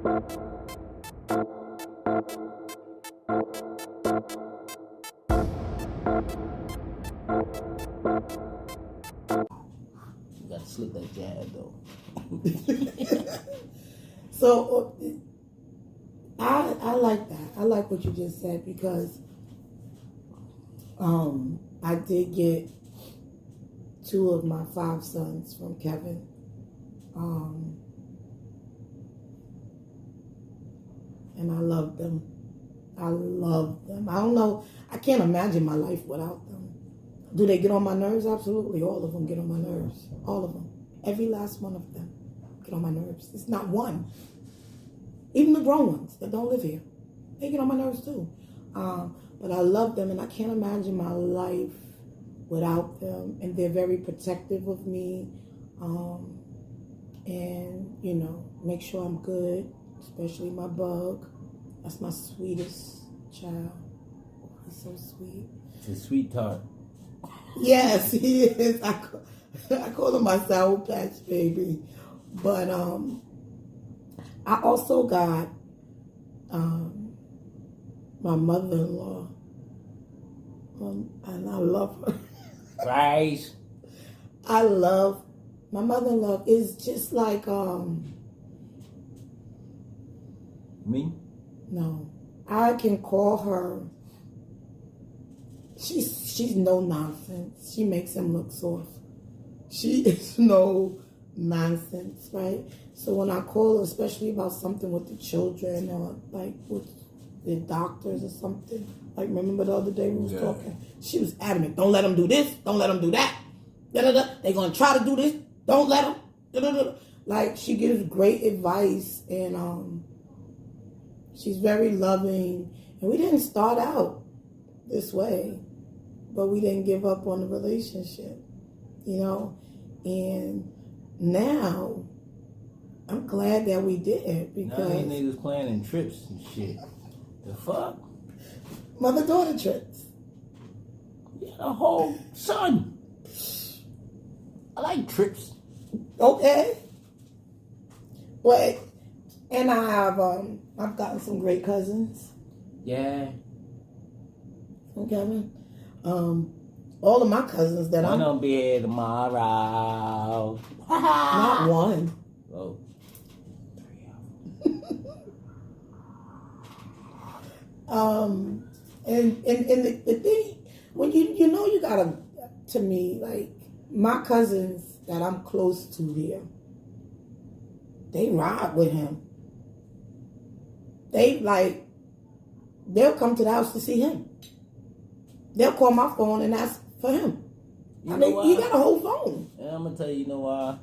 You gotta slip that jab though. So I like that. I like what you just said because I did get 2 of my 5 sons from Kevin. And I love them. I love them. I don't know. I can't imagine my life without them. Do they get on my nerves? Absolutely. All of them get on my nerves. All of them. Every last one of them get on my nerves. It's not one. Even the grown ones that don't live here, they get on my nerves too. But I love them, and I can't imagine my life without them. And they're very protective of me, and make sure I'm good. Especially my bug. That's my sweetest child. He's so sweet. He's a sweet tart. Yes, he is. I call him my Sour Patch Baby. But I also got my mother-in-law, and I love her. Right. I love my mother-in-law. Is just like Me? No, I can call her. She's no nonsense. She makes him look soft. She is no nonsense, right? So when I call her, especially about something with the children or like with the doctors or something, like remember the other day we was talking, she was adamant. Don't let them do this. Don't let them do that. They're gonna try to do this. Don't let them. Like she gives great advice, and she's very loving. And we didn't start out this way, but we didn't give up on the relationship, And now, I'm glad that we did because now these niggas planning trips and shit. The fuck? Mother-daughter trips. Yeah, the whole son. I like trips. Okay. But and I've gotten some great cousins. Yeah. From Kevin. All of my cousins that I'm gonna be here tomorrow. Not one. Oh. 3 of them. And the thing, when you gotta, to me, like my cousins that I'm close to here, they ride with him. They'll come to the house to see him. They'll call my phone and ask for him. He got a whole phone. And I'm gonna tell you, why?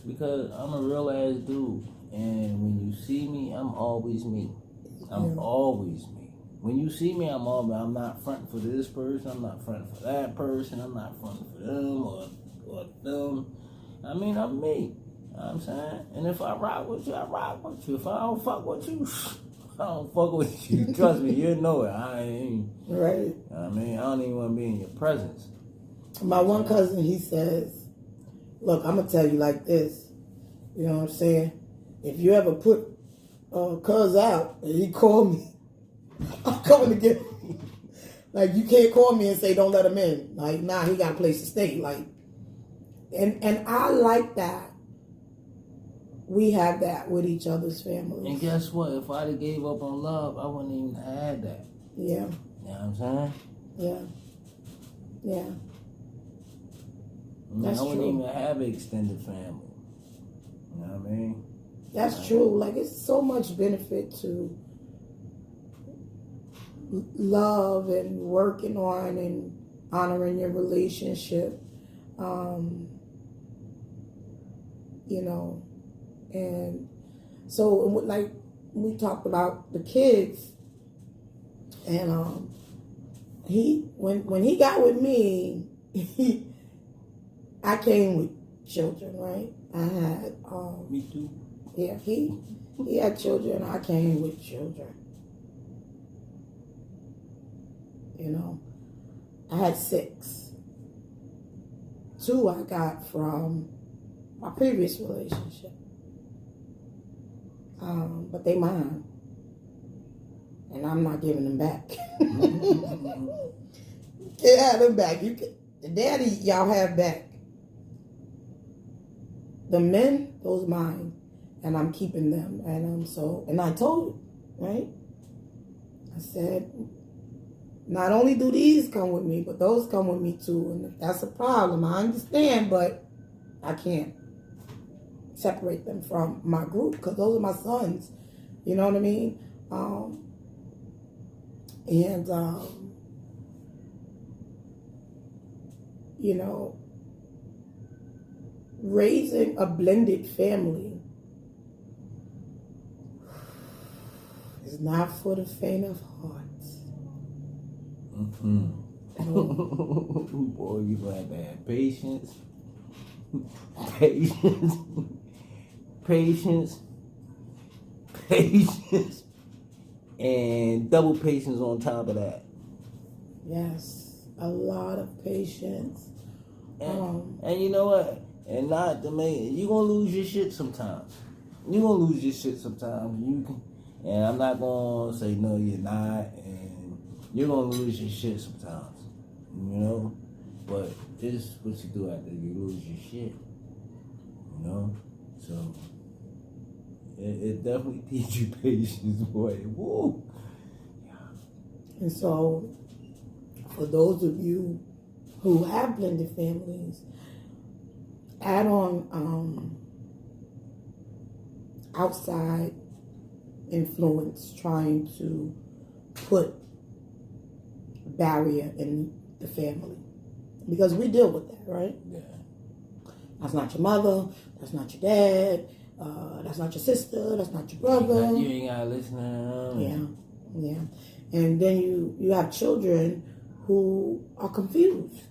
Because I'm a real ass dude, and when you see me, I'm always me. I'm always me. When you see me, I'm not fronting for this person. I'm not fronting for that person. I'm not fronting for them or them. I mean, I'm me. You know what I'm saying? And if I rock with you, I rock with you. If I don't fuck with you, I don't fuck with you. Trust me, you know it. I ain't. Right. I mean, I don't even want to be in your presence. My one cousin, he says, look, I'm going to tell you like this. You know what I'm saying? If you ever put cuz out and he called me, I'm coming to get him. Like, you can't call me and say, don't let him in. Like, nah, he got a place to stay. Like, and I like that. We have that with each other's families. And guess what? If I'd have gave up on love, I wouldn't even have had that. Yeah. You know what I'm saying? Yeah. Yeah. I wouldn't even have an extended family. You know what I mean? That's true. Like, it's so much benefit to love and working on and honoring your relationship. And so, like, we talked about the kids, and when he got with me, I came with children, right? I had Me too. Yeah, he had children. I came with children. I had 6. 2 I got from my previous relationship. but they mine, and I'm not giving them back. Can't have them back. You can, the daddy y'all have back. The men, those mine, and I'm keeping them. And I told you, right? I said, not only do these come with me, but those come with me too. And if that's a problem, I understand, but I can't separate them from my group because those are my sons. You know what I mean? You know, raising a blended family is not for the faint of heart. Boy, you gonna have to have patience. Patience. Patience. Patience. And double patience on top of that. Yes, a lot of patience. And you know what? And not to make you're gonna lose your shit sometimes. You're gonna lose your shit sometimes. And I'm not gonna say no, you're not. And you're gonna lose your shit sometimes. You know? But this is what you do after you lose your shit. You know? So it definitely teaches you patience, boy. Woo! And so, for those of you who have blended families, add on outside influence trying to put barrier in the family. Because we deal with that, right? Yeah. That's not your mother, that's not your dad, that's not your sister, that's not your brother. You ain't gotta listen to them. Yeah. And then you have children who are confused,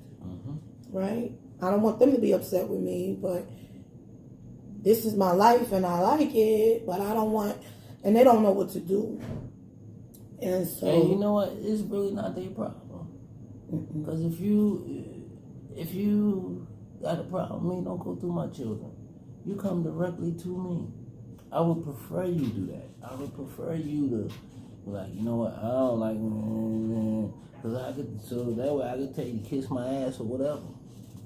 right? I don't want them to be upset with me, but this is my life and I like it, but I don't want, and they don't know what to do. And so, and you know what? It's really not their problem. Because if you got a problem with me, don't go through my children. You come directly to me. I would prefer you do that. I would prefer you to be like, you know what? I don't like, so that way I could tell you to kiss my ass or whatever.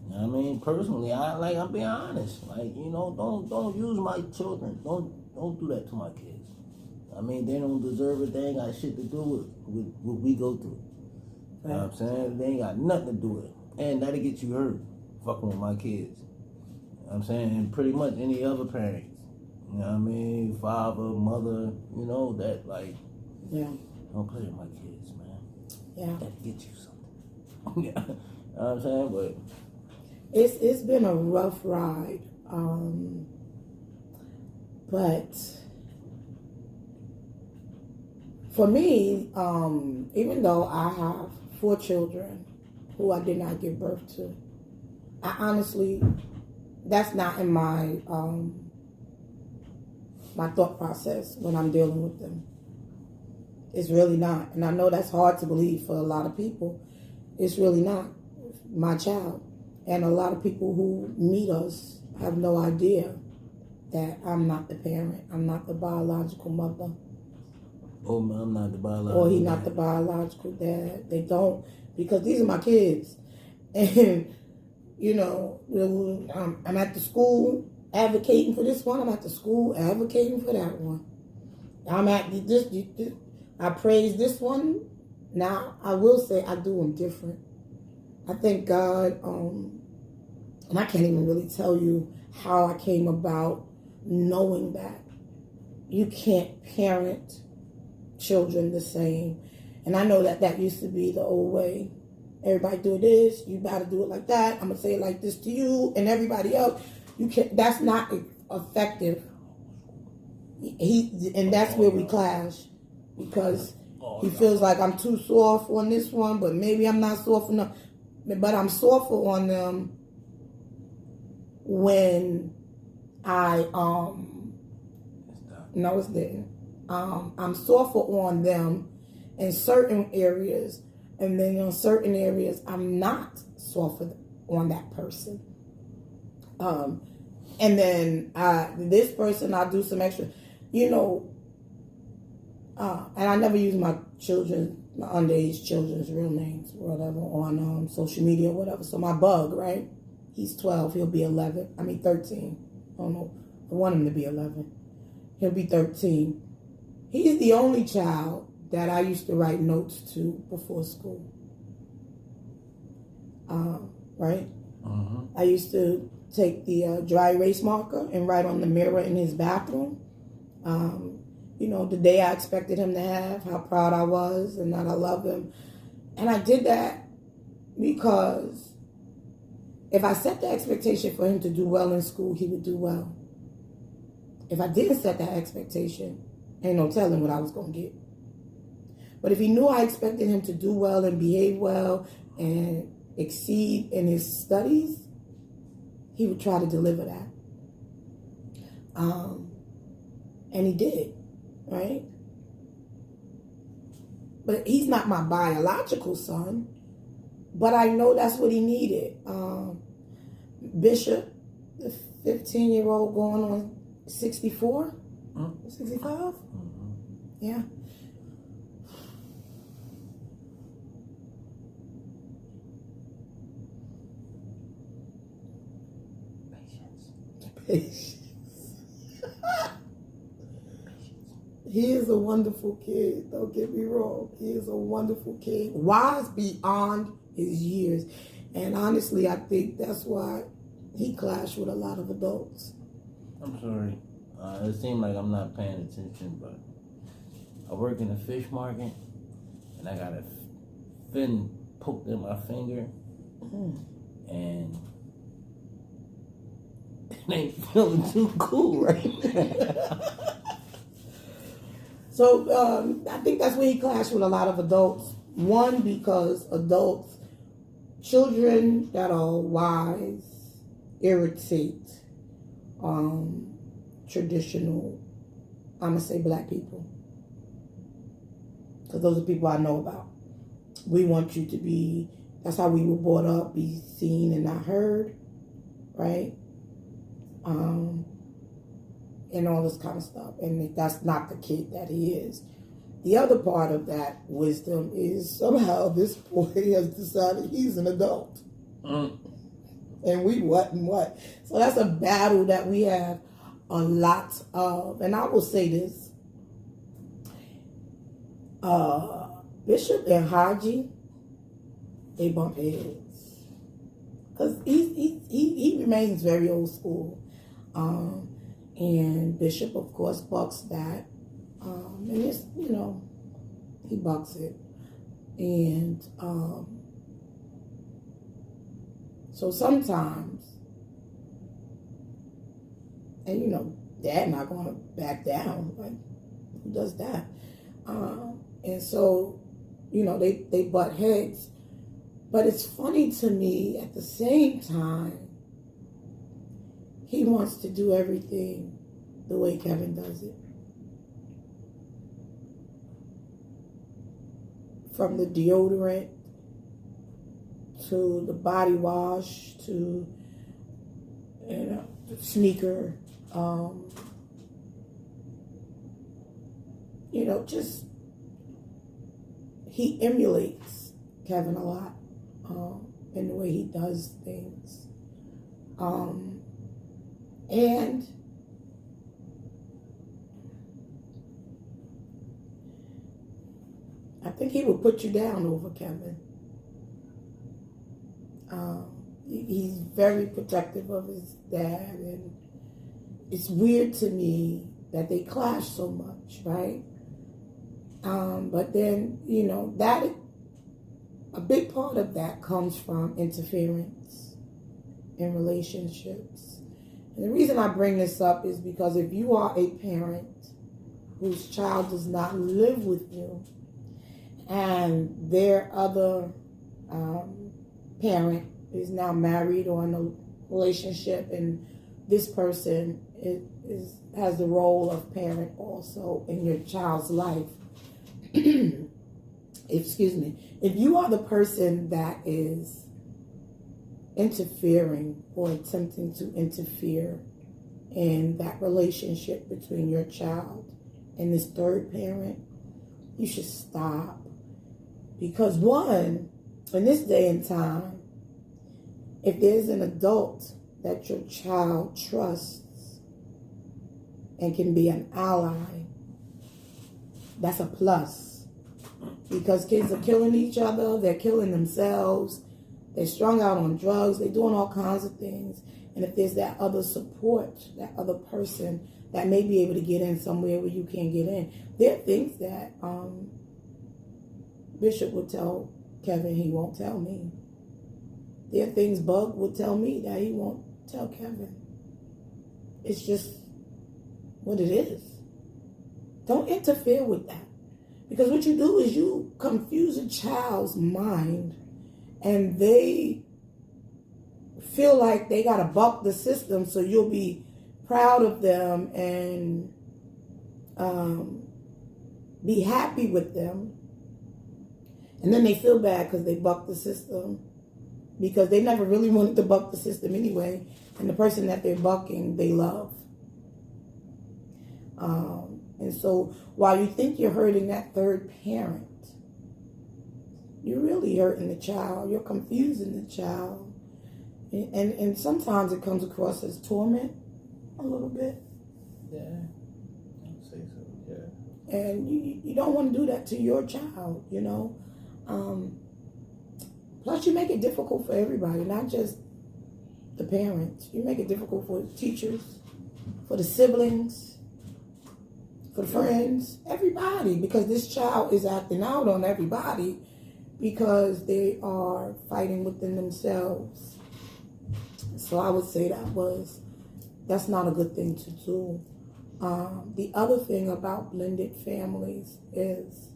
You know what I mean? Personally, I'm being honest. Like, you know, don't use my children. Don't do that to my kids. I mean, they don't deserve it. They ain't got shit to do with what we go through. You know what I'm saying? They ain't got nothing to do with it. And that'll get you hurt fucking with my kids. You know what I'm saying? And pretty much any other parents. You know what I mean? Father, mother, you know, that like, don't play with my kids, man. Yeah. That'll get you something. Yeah. You know what I'm saying? But it's been a rough ride. But for me, even though I have 4 children who I did not give birth to, I honestly, that's not in my my thought process when I'm dealing with them. It's really not. And I know that's hard to believe for a lot of people. It's really not my child. And a lot of people who meet us have no idea that I'm not the parent. I'm not the biological mother. oh, I'm not the biological Or he's not the biological dad. They don't, because these are my kids. And, you know, I'm at the school advocating for this one. I'm at the school advocating for that one. I'm at this. I praise this one. Now, I will say I do them different. I thank God, and I can't even really tell you how I came about knowing that you can't parent children the same. And I know that used to be the old way. Everybody do this, you gotta do it like that. I'm gonna say it like this to you and everybody else. You can't. That's not effective. And that's where we clash, because he feels like I'm too soft on this one, but maybe I'm not soft enough. But I'm softer on them when I no, it's didn't. I'm softer on them in certain areas, and then in certain areas I'm not softer on that person. And then this person I'll do some extra. you know, and I never use my underage children's real names or whatever on social media or whatever. So my bug, right? He's 12. He'll be 11. 13. I don't know. I want him to be 11. He'll be 13. He's the only child that I used to write notes to before school. Right? I used to take the dry erase marker and write on the mirror in his bathroom. You know, the day I expected him to have, how proud I was, and that I love him. And I did that because if I set the expectation for him to do well in school, he would do well. If I didn't set that expectation, ain't no telling what I was going to get. But if he knew I expected him to do well and behave well and exceed in his studies, he would try to deliver that. And he did, right? But he's not my biological son, but I know that's what he needed. Bishop, the 15-year-old going on 64, 65? Yeah. Patience. He is a wonderful kid. Don't get me wrong. He is a wonderful kid. Wise beyond his years. And honestly, I think that's why he clashed with a lot of adults. I'm sorry. It seems like I'm not paying attention, but I work in a fish market, and I got a fin poked in my finger, and it ain't feeling too cool right now. So I think that's where he clashed with a lot of adults. One, because children that are wise irritate traditional, I'm going to say black people. Because those are people I know about. We want you to be, that's how we were brought up, be seen and not heard, right? And all this kind of stuff. And that's not the kid that he is. The other part of that wisdom is somehow this boy has decided he's an adult. And we what and what. So that's a battle that we have a lot of. And I will say this. Bishop and Hajii, they bump heads. Because he remains very old school. And Bishop, of course, bucks that. And it's, he bucks it. And so sometimes, and Dad not going to back down. Like, who does that? And so, they butt heads. But it's funny to me, at the same time, he wants to do everything the way Kevin does it. From the deodorant to the body wash to the sneaker, just he emulates Kevin a lot in the way he does things. And I think he would put you down over Kevin. He's very protective of his dad, and it's weird to me that they clash so much, right? But then, that a big part of that comes from interference in relationships. And the reason I bring this up is because if you are a parent whose child does not live with you, and their other parent is now married or in a relationship, and this person has the role of parent also in your child's life. Excuse me. If you are the person that is interfering or attempting to interfere in that relationship between your child and this third parent, you should stop. Because one, in this day and time, if there's an adult that your child trusts and can be an ally, that's a plus. Because kids are killing each other, they're killing themselves, they're strung out on drugs, they're doing all kinds of things. And if there's that other support, that other person that may be able to get in somewhere where you can't get in, there are things that Bishop would tell Kevin he won't tell me. There are things Bug would tell me that he won't tell Kevin. It's just what it is. Don't interfere with that. Because what you do is you confuse a child's mind and they feel like they got to buck the system, so you'll be proud of them and be happy with them. And then they feel bad because they bucked the system, because they never really wanted to buck the system anyway. And the person that they're bucking, they love. And so while you think you're hurting that third parent, you're really hurting the child. You're confusing the child. And sometimes it comes across as torment a little bit. Yeah, I'd say so, yeah. And you don't want to do that to your child, you know. Plus, you make it difficult for everybody, not just the parents. You make it difficult for the teachers, for the siblings, for the friends, everybody, because this child is acting out on everybody because they are fighting within themselves. So I would say that's not a good thing to do. The other thing about blended families is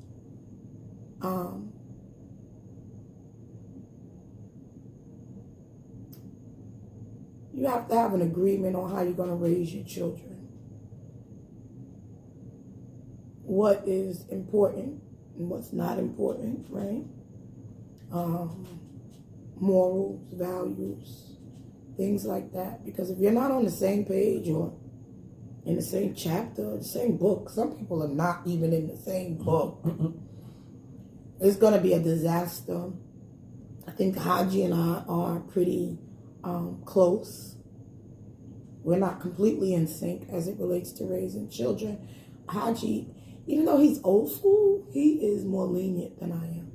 you have to have an agreement on how you're going to raise your children. What is important and what's not important, right? Morals, values, things like that. Because if you're not on the same page or in the same chapter, the same book, some people are not even in the same book, it's going to be a disaster. I think Hajii and I are pretty close. We're not completely in sync as it relates to raising children. Hajii, even though he's old school, he is more lenient than I am.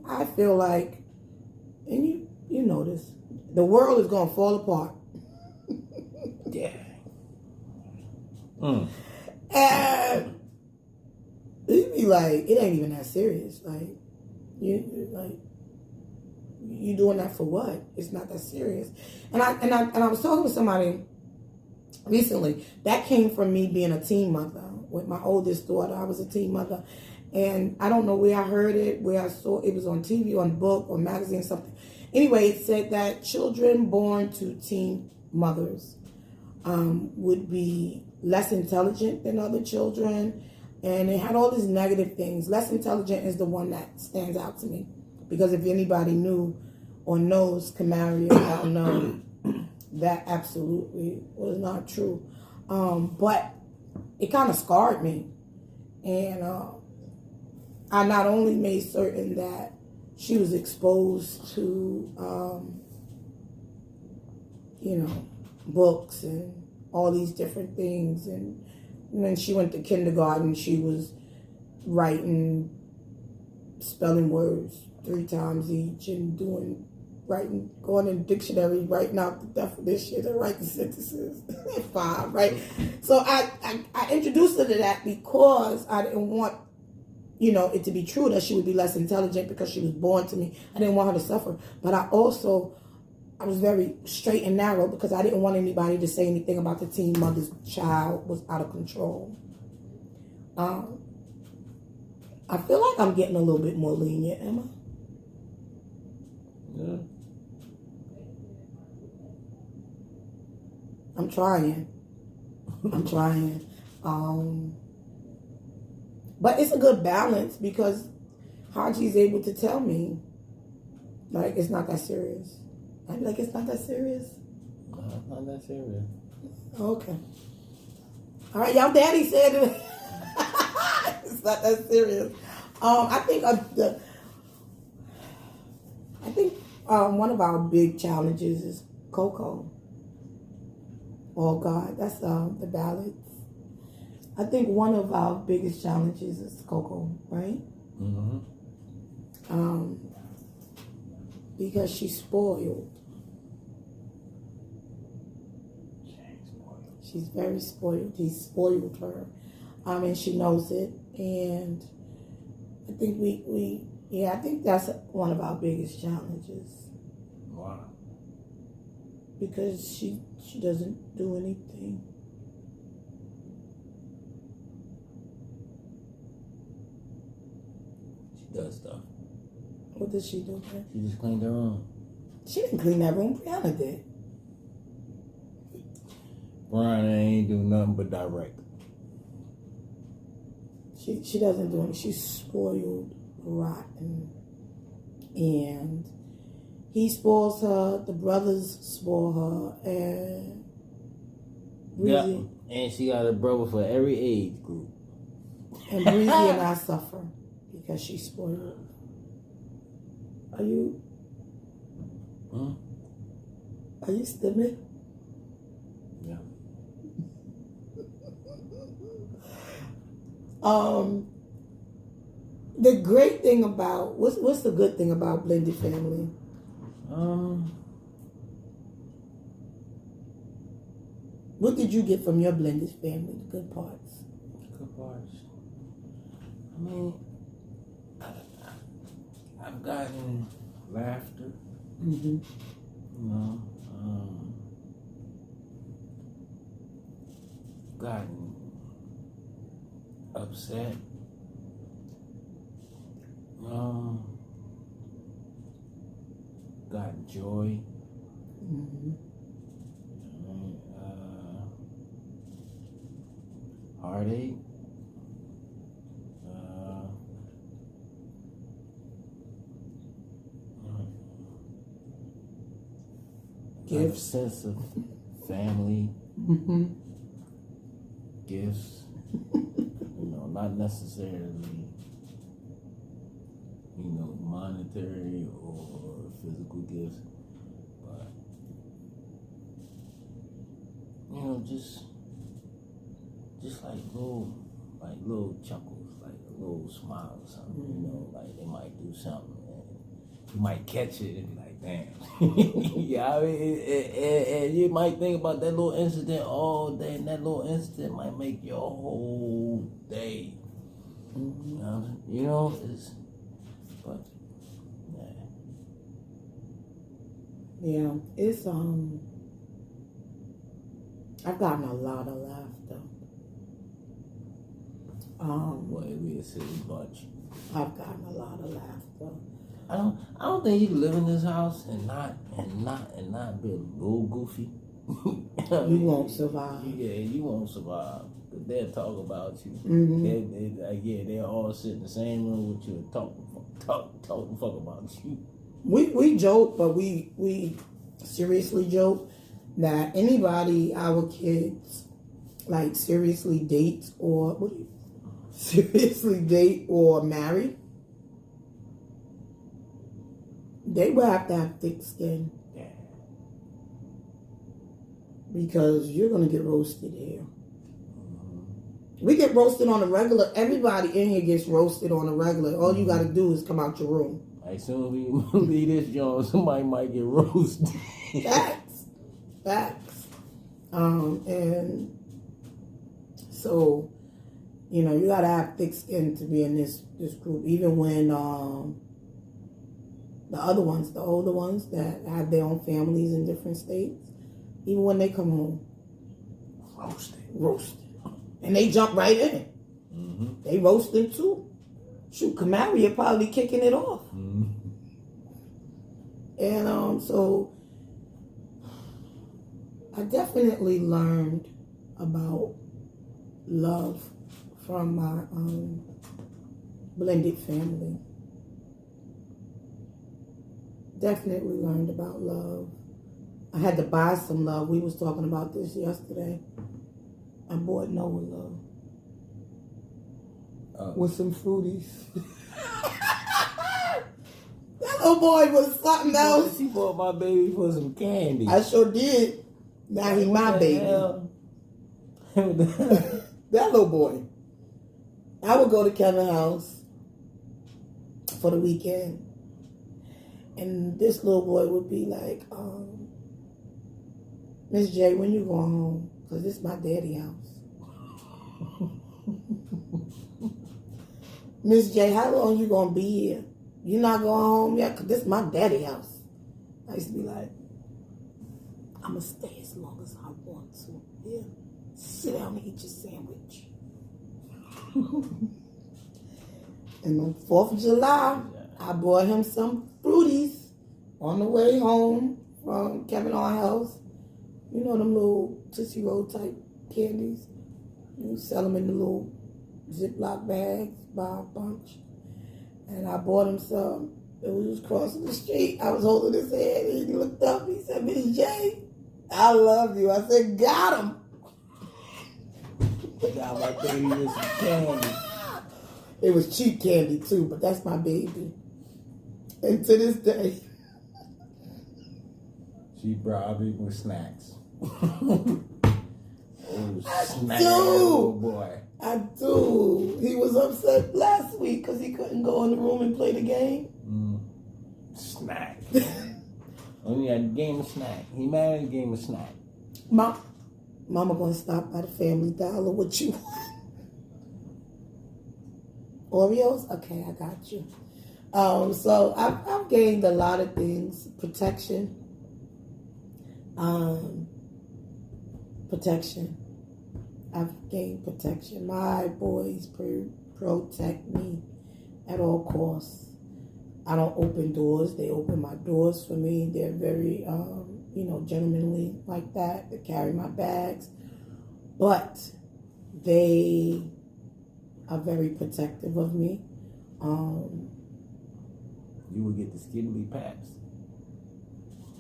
I feel like, and you know this, the world is going to fall apart. Yeah. And it'd be like, it ain't even that serious. Like, you doing that for what? It's not that serious. And I was talking to somebody recently that came from me being a teen mother with my oldest daughter. I was a teen mother, and I don't know where I heard it, where I saw it was on TV, on a book, or magazine, something. Anyway, it said that children born to teen mothers would be less intelligent than other children, and it had all these negative things. Less intelligent is the one that stands out to me, because if anybody knew or knows Kamari, I'll know that absolutely was not true. But it kind of scarred me. And I not only made certain that she was exposed to, books and all these different things. And when she went to kindergarten, she was writing spelling words 3 times each and going in the dictionary, writing out the definition and writing sentences. 5, right? So I introduced her to that because I didn't want, it to be true that she would be less intelligent because she was born to me. I didn't want her to suffer. But I was very straight and narrow because I didn't want anybody to say anything about the teen mother's child was out of control. I feel like I'm getting a little bit more lenient, am I? Yeah. I'm trying. But it's a good balance because Haji's able to tell me, like, it's not that serious. I'd be like, it's not that serious. No, it's not that serious. Okay. All right, y'all. Daddy said it. It's not that serious. I think one of our big challenges is Coco. Oh God, that's the ballads. I think one of our biggest challenges is Coco, right? Mm-hmm. Because she's spoiled. She's very spoiled. He spoiled her. And she knows it. And I think I think that's one of our biggest challenges. Wow. Because she doesn't do anything. She does stuff. What does she do? She just cleaned her room. She didn't clean that room. Brianna did. Brian ain't do nothing but direct. She doesn't do anything. She's spoiled rotten. And he spoils her, the brothers spoil her, and Breezy, yeah, and she got a brother for every age group. and Breezy and I suffer because she's spoiled. Are you stimming? Yeah. The great thing about what's the good thing about blended family? What did you get from your blended family? The good parts. Good parts. I mean, I've gotten laughter. Mm-hmm. You know, gotten upset. Got joy. Mm-hmm. Heartache. Gifts. Sense of family. Mm-hmm. Gifts. Not necessarily, monetary or physical gifts, but just like little chuckles, like a little smile or something. Mm-hmm. Like they might do something and you might catch it and be like, damn. Yeah, I mean, and you might think about that little incident all day, and that little incident might make your whole day. Mm-hmm. Yeah, it's I've gotten a lot of laughter. Well, we a silly bunch. I've gotten a lot of laughter. I don't think you can live in this house and not be a little goofy. You won't survive. Yeah, you won't survive. Cause they'll talk about you. Mm-hmm. They'll all sit in the same room with you and talk fuck about you. We joke, but we seriously joke that anybody our kids like seriously date or marry, they will have to have thick skin. Yeah. Because you're gonna get roasted here. We get roasted on a regular. Everybody in here gets roasted on a regular. All you gotta do is come out your room. As soon as we leave this joint, somebody might get roasted. Facts. And so, you gotta have thick skin to be in this group. Even when the other ones, the older ones that have their own families in different states, even when they come home, roasted. And they jump right in. Mm-hmm. They roasting too. Shoot, Kamari are probably kicking it off. Mm-hmm. And so I definitely learned about love from my blended family. definitely learned about love. I had to buy some love. We was talking about this yesterday. I bought Noah love. With some fruities. That little boy was something else. She bought my baby for some candy. I sure did. Now he my baby. That little boy. I would go to Kevin's house for the weekend. And this little boy would be like, Miss J, when you going home? Because this is my daddy house. Miss J, how long you going to be here? You not going home yet? Because this is my daddy house. I used to be like, I'm going to stay as long as I want to. Yeah. Sit down and eat your sandwich. And on 4th of July, I bought him some fruities on the way home from Kevin our house. You know them little Tootsie Roll type candies? You sell them in the little Ziploc bags by a bunch. And I bought him some. And we was crossing the street. I was holding his hand. And he looked up. He said, Miss J, I love you. I said, got him. Got my baby with some candy. It was cheap candy too, but that's my baby. And to this day, she brought me with snacks. I do. Boy. I do. He was upset last week because he couldn't go in the room and play the game. Snack. Only had a game of snack. He mad at a game of snack. Mama gonna stop by the Family Dollar. What you want? Oreos? Okay, I got you. So I've gained a lot of things. Protection. Protection. I've gained protection. My boys protect me at all costs. I don't open doors. They open my doors for me. They're very, gentlemanly like that. They carry my bags. But they are very protective of me. You will get the skiddly paps.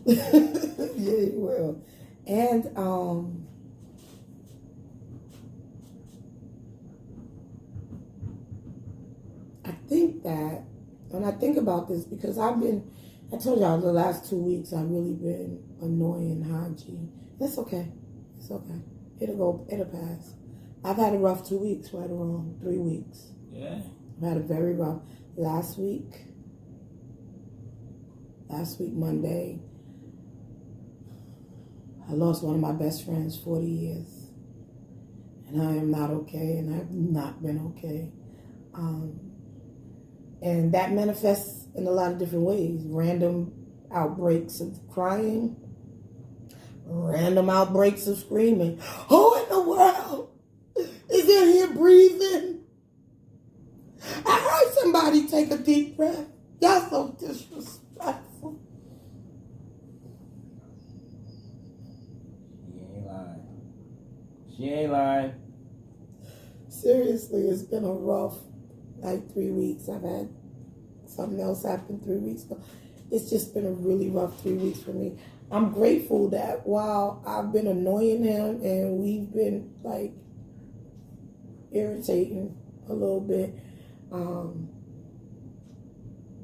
Yeah, you will. And I think that when I think about this, because I told y'all the last 2 weeks I've really been annoying Hajii. That's okay. It's okay. It'll pass. I've had a rough 2 weeks, right or wrong, 3 weeks. Yeah. I've had a very rough. Last week, Monday, I lost one of my best friends, 40 years. And I am not okay, and I have not been okay. And that manifests in a lot of different ways. Random outbreaks of crying, random outbreaks of screaming. Who in the world is in here breathing? I heard somebody take a deep breath. Y'all so disrespectful. She ain't lying. Seriously, it's been a rough 3 weeks. I've had something else happen 3 weeks ago. It's just been a really rough 3 weeks for me. I'm grateful that while I've been annoying him and we've been irritating a little bit,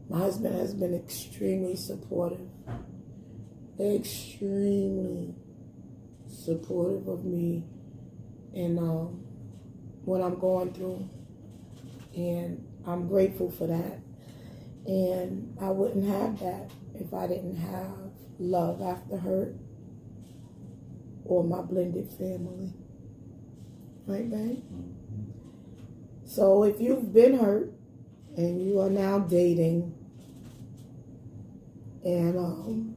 my husband has been extremely supportive. Extremely supportive of me and what I'm going through. And I'm grateful for that. And I wouldn't have that if I didn't have love after hurt or my blended family. Right, babe? Mm-hmm. So if you've been hurt and you are now dating and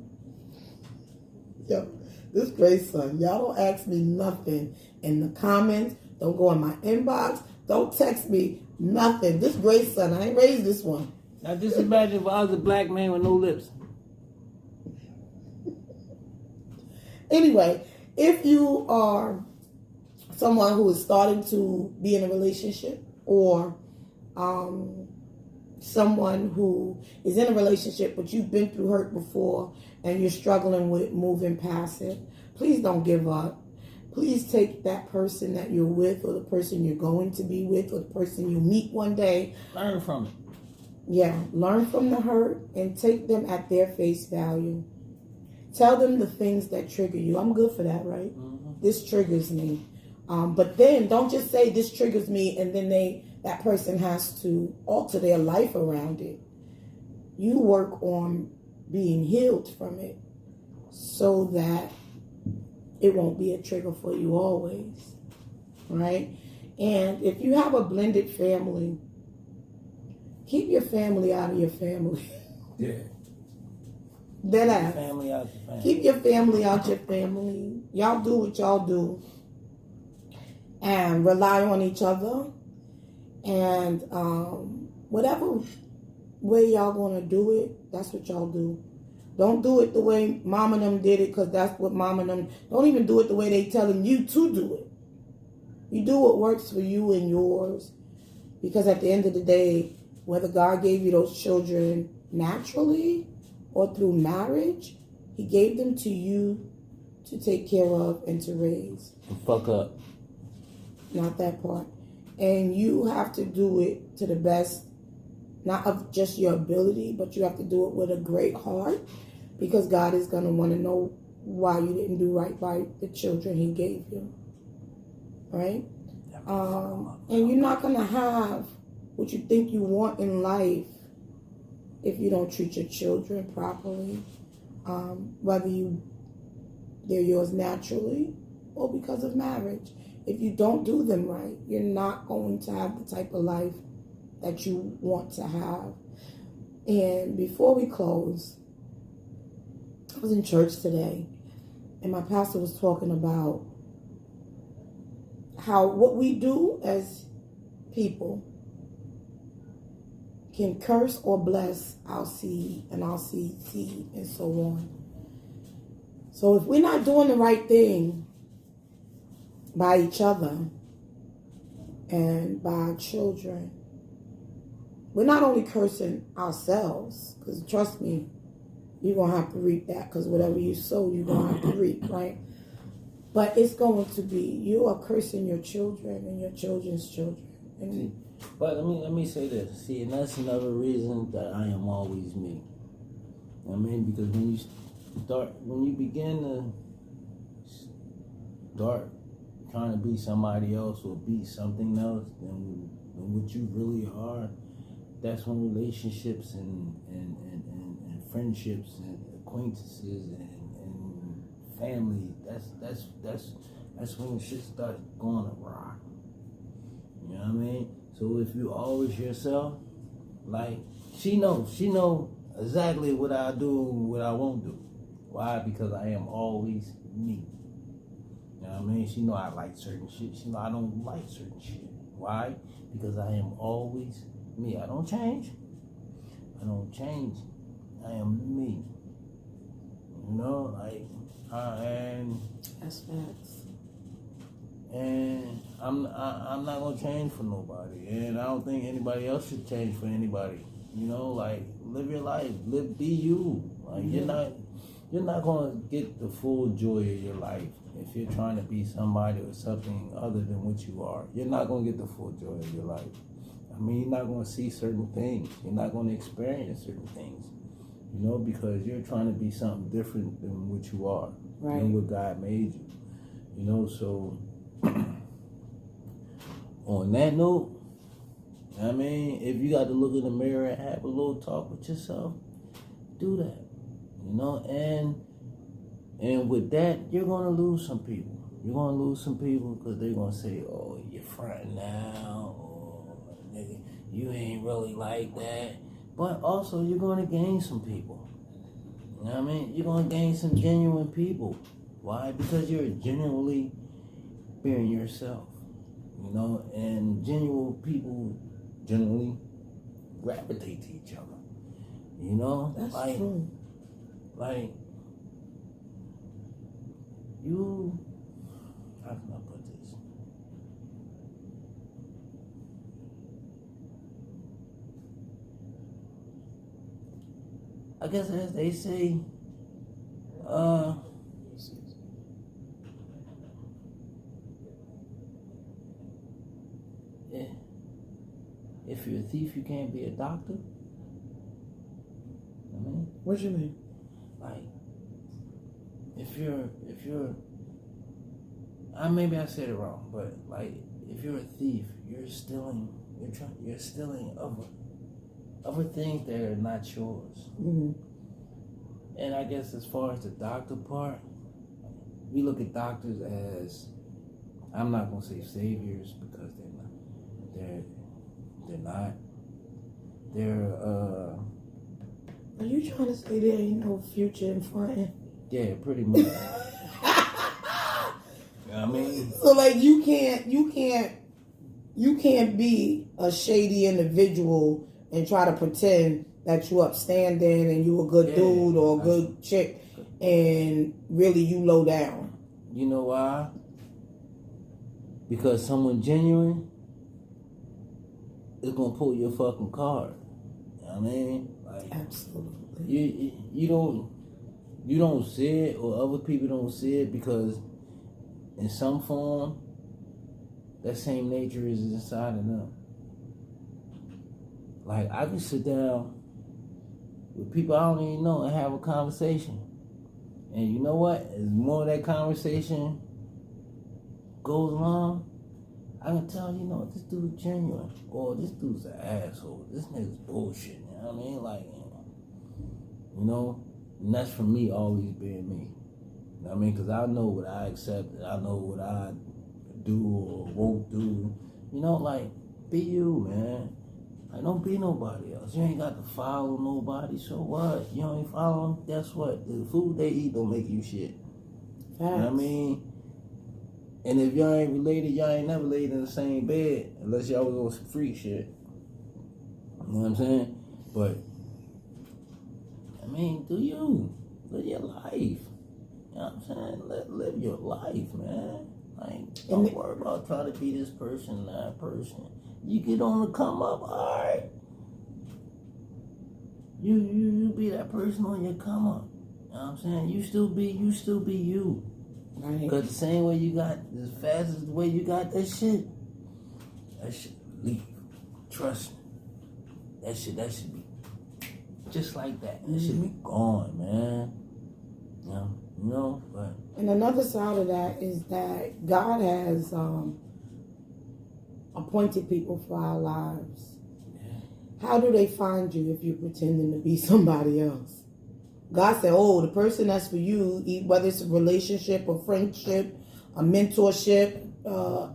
this great son, y'all don't ask me nothing in the comments. Don't go in my inbox. Don't text me nothing. This great son, I ain't raised this one. Now just imagine if I was a black man with no lips. Anyway, if you are someone who is starting to be in a relationship or someone who is in a relationship but you've been through hurt before and you're struggling with moving past it, please don't give up. Please take that person that you're with, or the person you're going to be with, or the person you meet one day. Learn from it. Yeah, learn from the hurt and take them at their face value. Tell them the things that trigger you. I'm good for that, right? Mm-hmm. This triggers me. But then don't just say this triggers me and then that person has to alter their life around it. You work on being healed from it so that it won't be a trigger for you always, right? And if you have a blended family, keep your family out of your family. Yeah. Dead ass. Family out your family. Keep your family out your family. Y'all do what y'all do. And rely on each other. And whatever way y'all gonna do it, that's what y'all do. Don't do it the way mom and them did it, because that's what mom and them... Don't even do it the way they telling you to do it. You do what works for you and yours. Because at the end of the day, whether God gave you those children naturally or through marriage, he gave them to you to take care of and to raise. Fuck up. Not that part. And you have to do it to the best, not of just your ability, but you have to do it with a great heart, because God is going to want to know why you didn't do right by the children he gave you. Right? And you're not going to have what you think you want in life if you don't treat your children properly, whether they're yours naturally or because of marriage. If you don't do them right, you're not going to have the type of life that you want to have. And before we close, I was in church today, and my pastor was talking about how what we do as people can curse or bless our seed and our seed and so on. So if we're not doing the right thing by each other and by our children, we're not only cursing ourselves, because trust me, you're going to have to reap that, because whatever you sow, you're going to have to reap, right? But it's going to be, you are cursing your children and your children's children. And but let me say this. See, and that's another reason that I am always me. I mean, because when you begin to start trying to be somebody else or be something else than what you really are, that's when relationships and friendships and acquaintances and family, that's when shit starts going awry. You know what I mean? So if you always yourself, like she know exactly what I do and what I won't do. Why? Because I am always me. You know what I mean? She know I like certain shit. She know I don't like certain shit. Why? Because I am always me. I don't change. I am me. You know, like and that's facts. And I'm not gonna change for nobody, and I don't think anybody else should change for anybody. You know, like live your life, be you. Like you're not gonna get the full joy of your life if you're trying to be somebody or something other than what you are. You're not gonna get the full joy of your life. I mean, you're not gonna see certain things. You're not gonna experience certain things. You know, because you're trying to be something different than what you are, right? Than what God made you. You know, so. On that note, I mean, if you got to look in the mirror and have a little talk with yourself, do that. You know, and with that, you're gonna lose some people. You're gonna lose some people because they're gonna say, "Oh, you're fronting now," or "Nigga, you ain't really like that." But also, you're gonna gain some people. You know what I mean? You're gonna gain some genuine people. Why? Because you're genuinely being yourself. You know, and genuine people generally gravitate to each other. You know, that's like, true. Like you, how can I put this? I guess as they say, if you're a thief, you can't be a doctor. I mean, what you mean? like, if you're, maybe I said it wrong, but like, if you're a thief, you're stealing, you're stealing other things that are not yours. Mm-hmm. And I guess as far as the doctor part, we look at doctors as, I'm not gonna say saviors because they're not. Are you trying to say there ain't no future in front? Yeah, pretty much. You know what I mean? So like you can't be a shady individual and try to pretend that you upstanding and you a good dude or a good chick and really you low down. You know why? Because someone genuine is gonna pull your fucking card. You know what I mean? Like, absolutely. You don't see it, or other people don't see it, because in some form that same nature is inside of them. Like, I can sit down with people I don't even know and have a conversation. And you know what? As more of that conversation goes along, I can tell, you know, this dude's genuine. Or this dude's an asshole. This nigga's bullshit. You know what I mean? Like, you know? And that's for me always being me. You know what I mean? Because I know what I accept. I know what I do or won't do. You know, like, be you, man. Like, don't be nobody else. You ain't got to follow nobody, so what? You ain't follow them, guess what? The food they eat don't make you shit. You know what I mean? And if y'all ain't related, y'all ain't never laid in the same bed unless y'all was on some freak shit. You know what I'm saying? But, I mean, do you. Live your life. You know what I'm saying? Live your life, man. Like, don't worry about trying to be this person, that person. You get on the come up, alright. You be that person on your come up. You know what I'm saying? You still be you. Right. Because the same way you got, as fast as the way you got that shit leave. Trust me. That should be just like that. That should be gone, man. You know, but. And another side of that is that God has appointed people for our lives. Yeah. How do they find you if you're pretending to be somebody else? God said, oh, the person that's for you, whether it's a relationship, a friendship, a mentorship,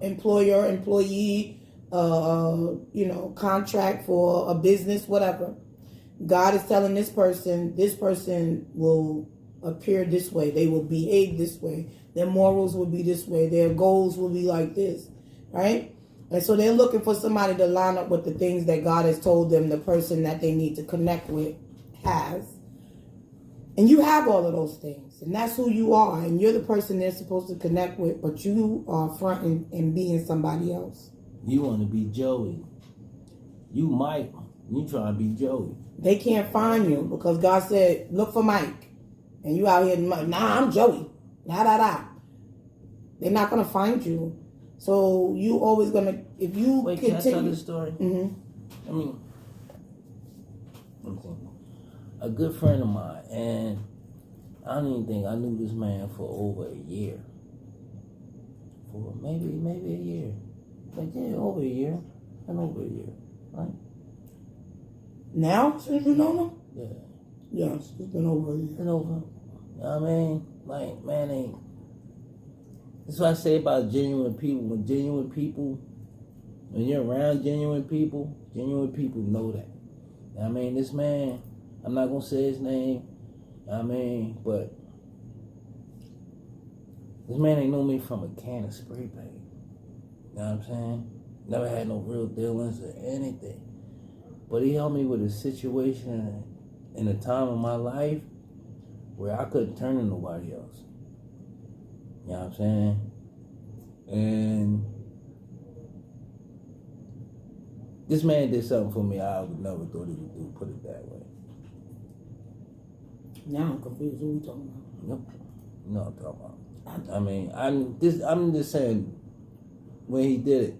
employer, employee, contract for a business, whatever. God is telling this person will appear this way. They will behave this way. Their morals will be this way. Their goals will be like this, right? And so they're looking for somebody to line up with the things that God has told them the person that they need to connect with has. And you have all of those things. And that's who you are. And you're the person they're supposed to connect with. But you are fronting and being somebody else. You want to be Joey. You Mike. You trying to be Joey. They can't find you because God said, look for Mike. And you out here, nah, I'm Joey. Da. They're not going to find you. So you always going to, if you continue. Can I tell this story? Mm-hmm. I mean, a good friend of mine, and I don't even think I knew this man for over a year. For maybe a year. But yeah, over a year. And over a year. Right? Now, since you know him? Yeah. Yes, it's been over a year. It's been over. You know what I mean? Like, man, ain't. That's what I say about genuine people. When you're around genuine people know that. You know what I mean? This man, I'm not going to say his name. You know what I mean? But this man ain't know me from a can of spray paint. You know what I'm saying? Never had no real dealings or anything. But he helped me with a situation in a time of my life where I couldn't turn to nobody else. You know what I'm saying? And this man did something for me I would never thought he would do, put it that way. Now I'm confused. What we talking about? Nope. You know what I'm talking about. I mean, I'm just saying, when he did it,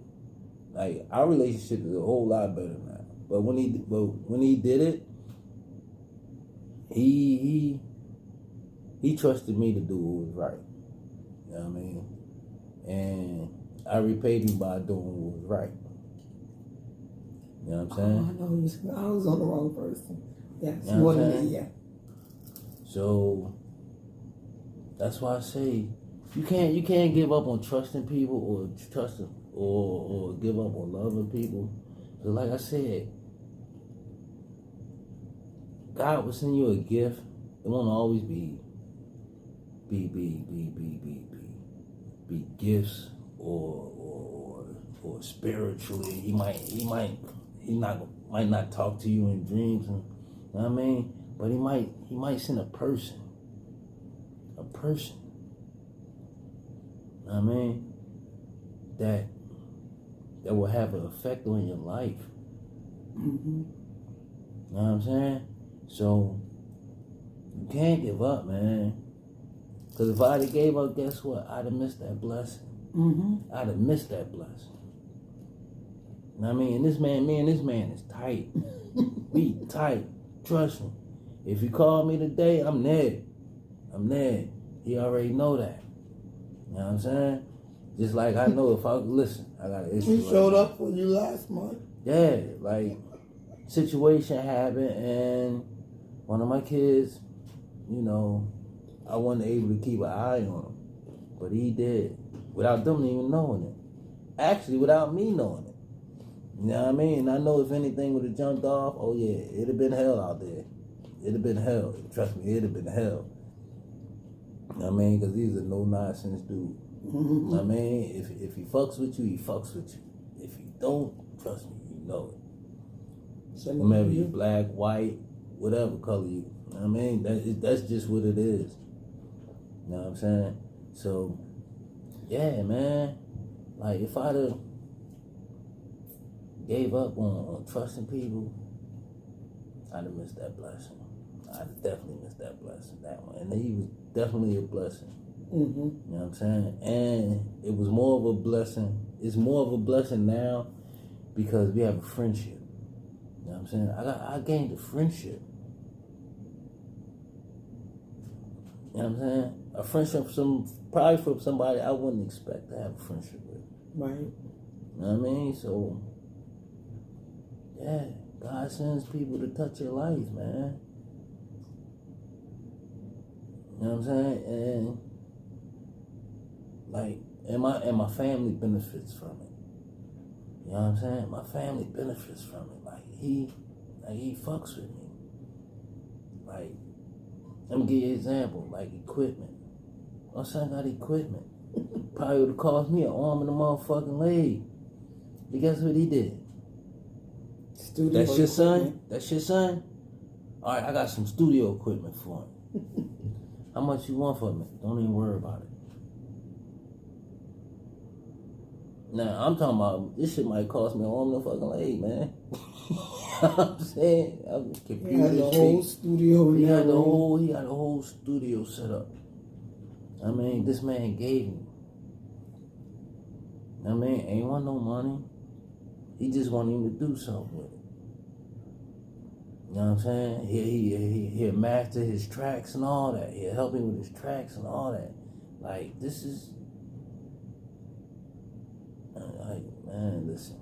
like, our relationship is a whole lot better now. But when he did it, he trusted me to do what was right. You know what I mean? And I repaid him by doing what was right. You know what I'm saying? Oh, I know. I was on the wrong person. Yes, you know more what I'm than saying? me, yeah. So that's why I say you can't give up on trusting people or give up on loving people. Because like I said, God will send you a gift. It won't always be gifts or spiritually. He might not talk to you in dreams, and you know what I mean. But he might send a person. You know what I mean, that will have an effect on your life. Mm-hmm. You know what I'm saying? So you can't give up, man. Because if I'd have gave up, guess what? I'd have missed that blessing. Mm-hmm. I'd have missed that blessing. You know what I mean? And me and this man is tight. We tight. Trust me. If you call me today, I'm there. He already know that. You know what I'm saying? Just like I know if I listen, I got an issue. He showed up for you last month. Yeah, like situation happened, and one of my kids, you know, I wasn't able to keep an eye on him, but he did without them even knowing it. Actually, without me knowing it. You know what I mean? I know if anything would have jumped off, oh yeah, it'd have been hell out there. It'd have been hell. Trust me, it'd have been hell. You know what I mean? Because he's a no-nonsense dude. Mm-hmm. You know what I mean? If he fucks with you, he fucks with you. If he don't, trust me, you know it. So Whether you black, white, whatever color you know what I mean? That's just what it is. You know what I'm saying? So, yeah, man. Like, if I'd have gave up on trusting people, I'd have missed that blessing. I'd have definitely missed that blessing, that one. And he was definitely a blessing. Mm-hmm. You know what I'm saying? And it was more of a blessing. It's more of a blessing now because we have a friendship. You know what I'm saying? I gained a friendship. You know what I'm saying? A friendship probably from somebody I wouldn't expect to have a friendship with. Right. You know what I mean? So, yeah, God sends people to touch your life, man. You know what I'm saying? And like, and my family benefits from it. You know what I'm saying? My family benefits from it. Like he fucks with me. Like, let me give you an example. Like equipment. My son got equipment. Probably would have cost me an arm and a motherfucking leg. But guess what he did? Studio That's your son? equipment. That's your son? All right, I got some studio equipment for him. How much you want for me? Don't even worry about it. Now, I'm talking about, this shit might cost me an arm and a fucking leg, man. You know what I'm saying? I was confused. He had the whole studio. He had the whole studio set up. I mean, this man gave me. I mean, ain't want no money. He just wanted him to do something with it. You know what I'm saying? He'll master his tracks and all that. He'll help me with his tracks and all that. Like, this is... Like, man, listen.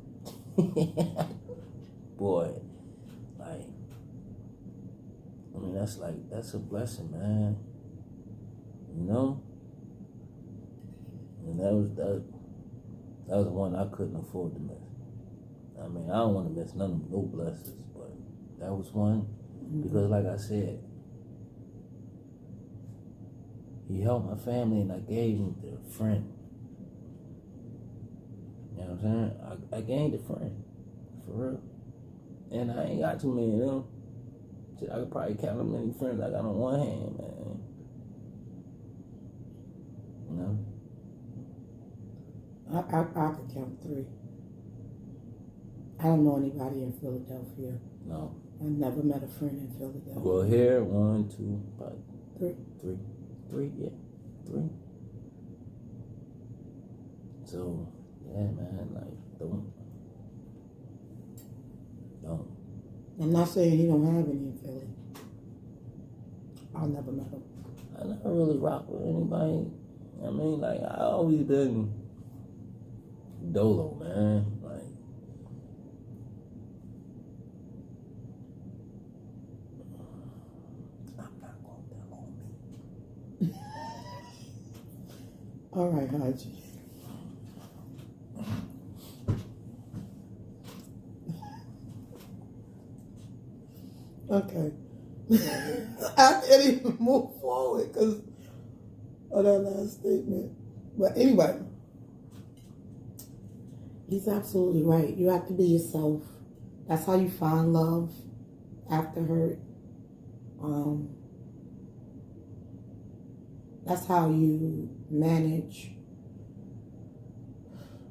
Boy, like... I mean, that's a blessing, man. You know? And that was the one I couldn't afford to miss. I mean, I don't want to miss no blessings, but that was one. Because like I said, he helped my family and I gave him a friend. You know what I'm saying? I gained a friend, for real. And I ain't got too many of them. Shit, I could probably count how many friends I got on one hand, man. You know? I could count 3. I don't know anybody in Philadelphia. No. I never met a friend in Philadelphia. Well, here, 1, 2, about three, yeah, 3. So, yeah, man, like, don't. I'm not saying he don't have any in Philly. I never met him. I never really rock with anybody. I mean, like, I always been dolo, man. Like, I'm not going to tell on me. All right, Hajii. Okay. I can't even move forward because of that last statement. But anyway, he's absolutely right. You have to be yourself. That's how you find love after hurt. That's how you manage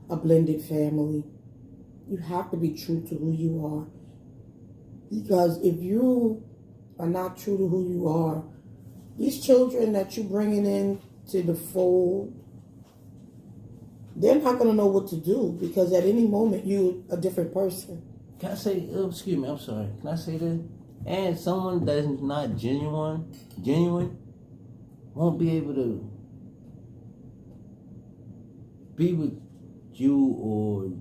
a blended family. You have to be true to who you are. Because if you are not true to who you are, these children that you're bringing in to the fold, they're not going to know what to do because at any moment you're a different person. Can I say, excuse me, I'm sorry. Can I say this? And someone that is not genuine, won't be able to be with you or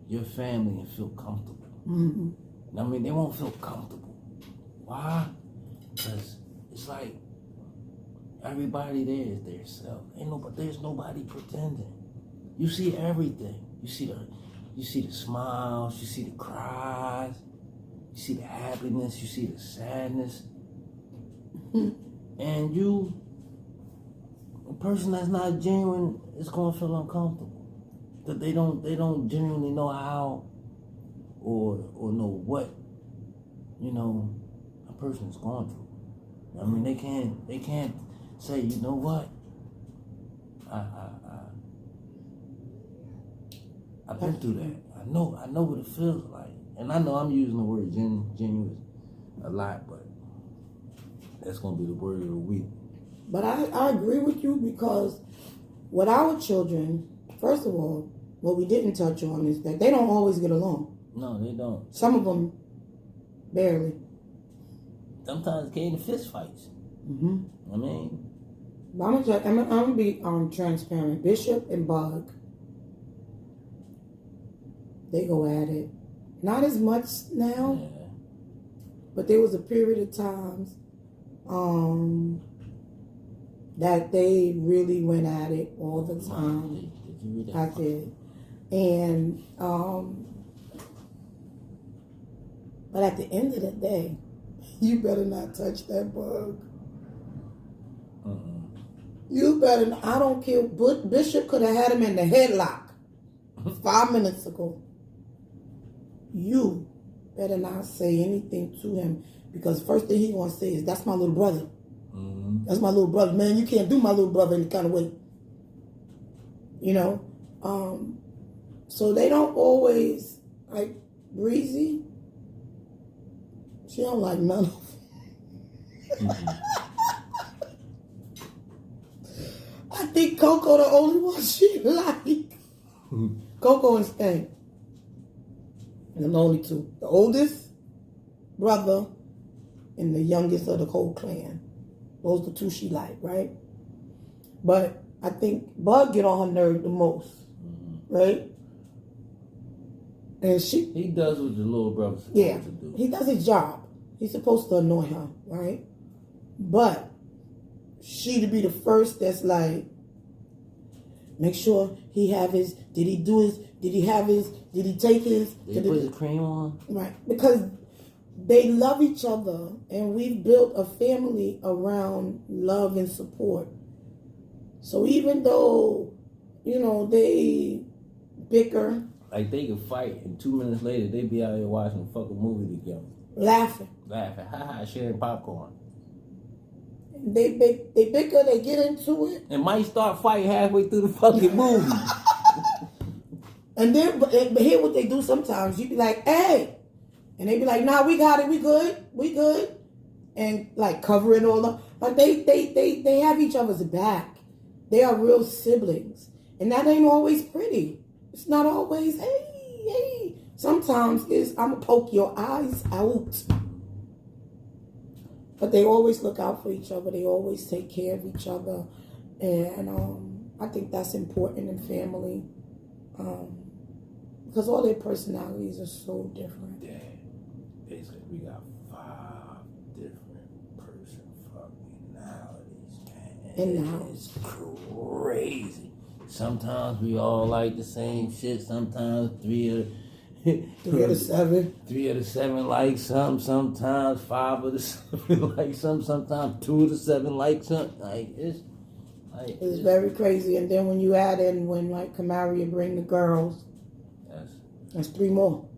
your family and feel comfortable. Mm-hmm. I mean, they won't feel comfortable. Why? Because it's like everybody there is their self. There's nobody pretending. You see everything. You see the smiles. You see the cries. You see the happiness. You see the sadness. And a person that's not genuine is gonna feel uncomfortable. That they don't genuinely know how. Or know what, a person's going through. I mean, they can't say, you know what, I've been through that. I know what it feels like. And I know I'm using the word genuine a lot, but that's gonna be the word of the week. But I agree with you because with our children, first of all, what we didn't touch on is that they don't always get along. No, they don't. Some of them, barely. Sometimes get into fist fights. Mm-hmm. I mean, I'm gonna be transparent. Bishop and Bug, they go at it. Not as much now, yeah. but there was a period of times that they really went at it all the time. Did you read that? I did, and but at the end of the day, you better not touch that bug. You better. I don't care. Bishop could have had him in the headlock 5 minutes ago. You better not say anything to him because first thing he gonna say is, "That's my little brother. Mm-hmm. That's my little brother, man. You can't do my little brother any kind of way." So they don't always like Breezy. She don't like none of them. Mm-hmm. I think Coco the only one she like. Mm-hmm. Coco and Stank. And the only two. The oldest brother and the youngest of the whole clan. Those are the two she like, right? But I think Bug get on her nerve the most. Mm-hmm. Right? And he does what the little brother's supposed to do. He does his job. He's supposed to annoy her, right? But she to be the first that's like, make sure he have his, did he do his, did he have his, did he take his? Did he put his cream on? Right. Because they love each other and we've built a family around love and support. So even though, they bicker. Like they could fight and 2 minutes later they be out here watching a fucking movie together. Laughing. Haha, sharing popcorn. They bicker, they get into it. And might start fighting halfway through the fucking movie. And then, but hear what they do sometimes. You be like, hey, And they be like, nah, we got it, we good. And like cover it all up. Like they have each other's back. They are real siblings. And that ain't always pretty. It's not always, hey. Sometimes it's, I'm going to poke your eyes out. But they always look out for each other. They always take care of each other. And I think that's important in family. Because all their personalities are so different. Yeah. Basically, we got 5 different personalities, man. And now it's crazy. Sometimes we all like the same shit. Sometimes 3 of the 7. 3 of the 7 like something. Sometimes 5 of the 7 like something. Sometimes 2 of the 7 like something. It's very crazy. And then when you add in when like Kamaria bring the girls, that's 3 more.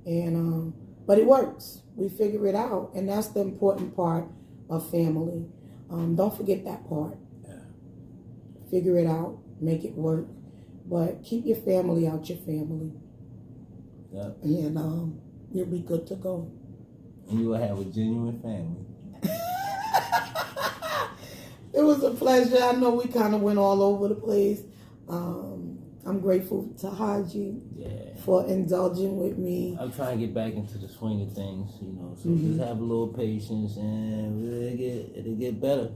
And but it works. We figure it out, and that's the important part of family. Don't forget that part. Yeah. Figure it out, make it work, but keep your family out your family. Yeah. And you'll be good to go. And you will have a genuine family. It was a pleasure. I know we kind of went all over the place. I'm grateful to Hajii for indulging with me. I'm trying to get back into the swing of things, so just have a little patience and it'll get better.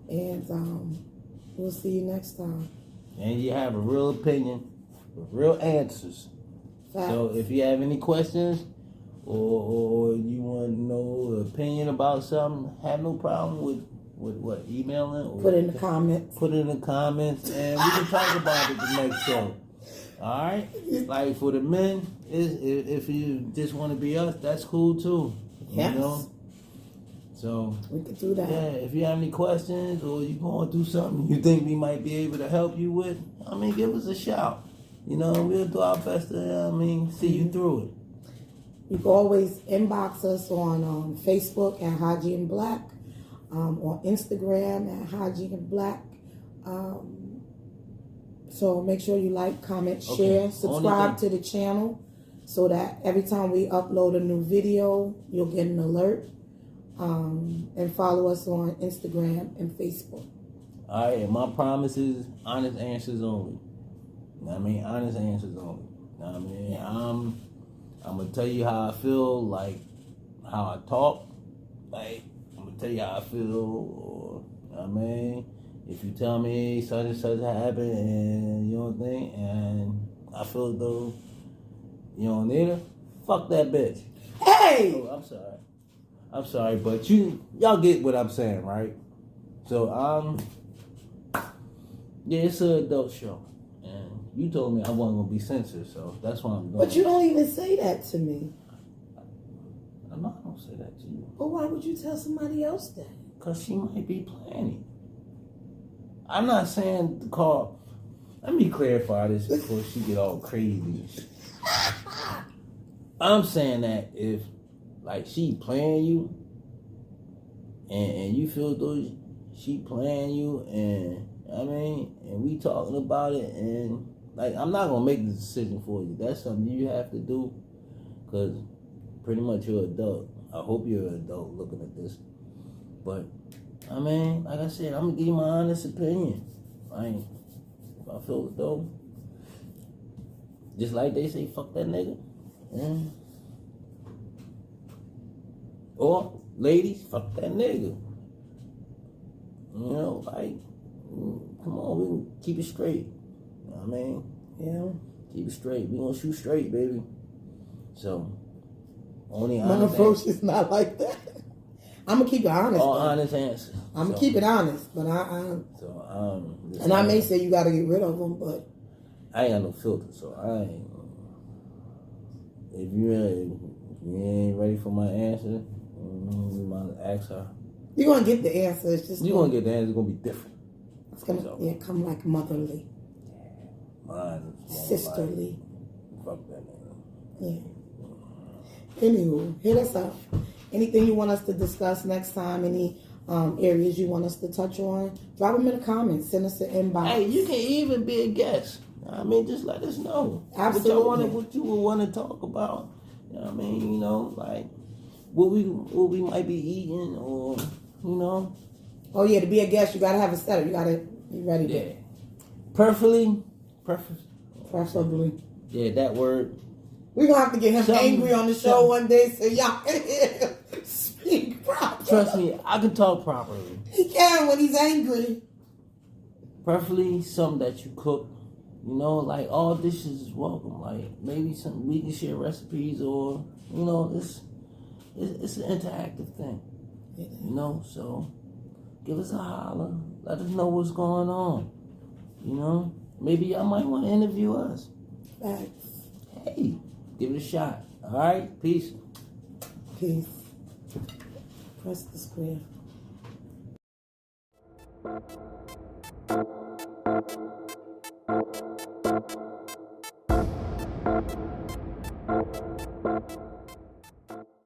And we'll see you next time. And you have a real opinion with real answers. Facts. So if you have any questions or you want to know an opinion about something, have no problem with what, emailing? Or put it in the comments. Put it in the comments and we can talk about it the next show. All right? Like for the men, if you just want to be us, that's cool too. Yes. So we could do that. Yeah, if you have any questions or you're going through something you think we might be able to help you with, give us a shout. We'll do our best to, see you through it. You can always inbox us on Facebook at Hajii and Blaque, on Instagram at Hajii and Blaque. So make sure you like, comment, share, subscribe to the channel so that every time we upload a new video, you'll get an alert. And follow us on Instagram and Facebook. All right, and my promise is honest answers only. Honest answers only. I'm going to tell you how I feel, like how I talk. Like, I'm going to tell you how I feel. Or, if you tell me such and such happened and you don't think, and I feel as though you don't need her, fuck that bitch. Hey! Oh, I'm sorry, but y'all get what I'm saying, right? So, it's an adult show. And you told me I wasn't going to be censored, so that's why I'm doing But you don't even say that to me. I'm not going to say that to you. But why would you tell somebody else that? Because she might be planning. I'm not saying to call. Let me clarify this before she get all crazy. I'm saying that if, like, she playing you, and you feel though she playing you, and and we talking about it, and like, I'm not gonna make the decision for you. That's something you have to do, because pretty much you're an adult. I hope you're an adult looking at this, but like I said, I'm gonna give you my honest opinion. If I feel as though, just like they say, fuck that nigga. Or, ladies, fuck that nigga. Come on, we can keep it straight. Yeah. Keep it straight. We gonna shoot straight, baby. So, only my approach is not like that. I'm gonna keep it honest. All honest answers. I'm gonna keep it honest, but and I may say you gotta get rid of them, but I ain't got no filter, so I ain't. If you ain't ready for my answer, you might ask her. You're gonna get the answer. It's just you're gonna get the answer. It's gonna be different. It's gonna come like motherly. Mine is sisterly. Fuck that nigga. Yeah. Anywho, hit us up. Anything you want us to discuss next time? Any areas you want us to touch on? Drop them in the comments. Send us an inbox. Hey, you can even be a guest. Just let us know. Absolutely. What you would want to talk about. You know what I mean? You know, like what we might be eating, or you know. Oh yeah, to be a guest, you gotta have a setup. You gotta be ready. Yeah. Preferably. Yeah, that word. We're gonna have to get him angry on the show one day so y'all can hear him speak properly. Trust me, I can talk properly. He can when he's angry. Preferably something that you cook. You know, like all dishes is welcome. Like maybe something we can share recipes, or you know, it's an interactive thing. You know, so give us a holler. Let us know what's going on. You know, maybe y'all might want to interview us. Facts. Hey, give it a shot. All right, peace. Peace. Press the square.